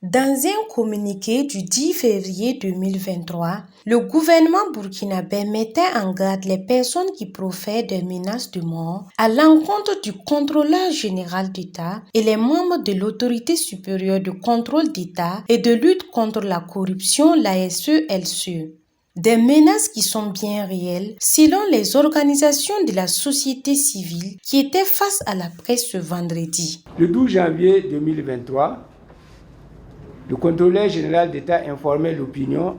Dans un communiqué du 10 février 2023, le gouvernement burkinabé mettait en garde les personnes qui profèrent des menaces de mort à l'encontre du contrôleur général d'État et les membres de l'autorité supérieure de contrôle d'État et de lutte contre la corruption, l'ASE-LCE. Des menaces qui sont bien réelles selon les organisations de la société civile qui étaient face à la presse ce vendredi. Le 12 janvier 2023, le contrôleur général d'État informait l'opinion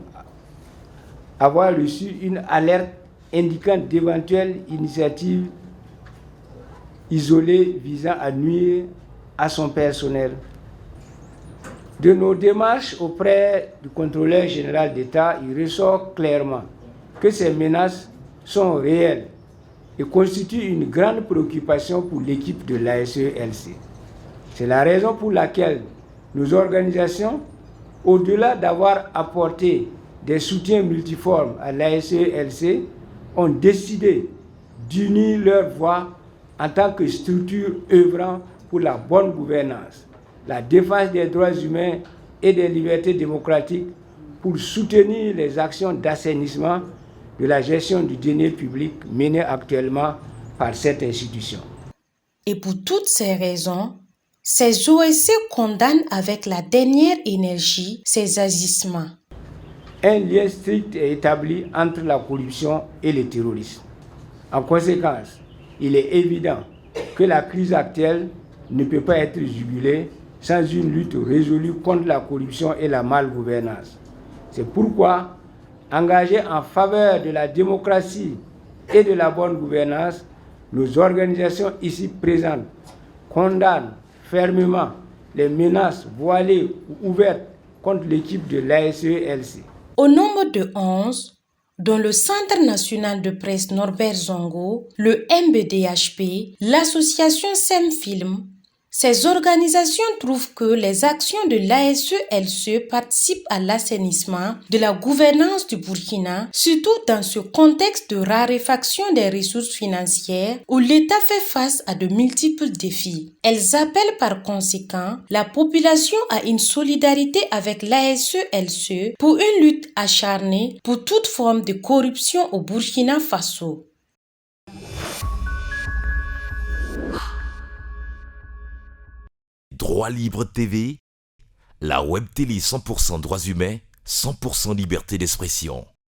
avoir reçu une alerte indiquant d'éventuelles initiatives isolées visant à nuire à son personnel. De nos démarches auprès du contrôleur général d'État, il ressort clairement que ces menaces sont réelles et constituent une grande préoccupation pour l'équipe de l'ASE-LC. C'est la raison pour laquelle nos organisations, au-delà d'avoir apporté des soutiens multiformes à l'ASE-LC, ont décidé d'unir leurs voix en tant que structure œuvrant pour la bonne gouvernance, la défense des droits humains et des libertés démocratiques pour soutenir les actions d'assainissement de la gestion du denier public menées actuellement par cette institution. Et pour toutes ces raisons, ces OSC condamnent avec la dernière énergie ces agissements. Un lien strict est établi entre la corruption et le terrorisme. En conséquence, il est évident que la crise actuelle ne peut pas être jugulée sans une lutte résolue contre la corruption et la malgouvernance. C'est pourquoi, engagés en faveur de la démocratie et de la bonne gouvernance, nos organisations ici présentes condamnent fermement les menaces voilées ou ouvertes contre l'équipe de l'ASE-LC. Au nombre de 11, dont le Centre national de presse Norbert Zongo, le MBDHP, l'association SEMFilm, ces organisations trouvent que les actions de l'ASE-LCE participent à l'assainissement de la gouvernance du Burkina, surtout dans ce contexte de raréfaction des ressources financières où l'État fait face à de multiples défis. Elles appellent par conséquent la population à une solidarité avec l'ASE-LCE pour une lutte acharnée pour toute forme de corruption au Burkina Faso. Droit Libre TV, la web télé 100% droits humains, 100% liberté d'expression.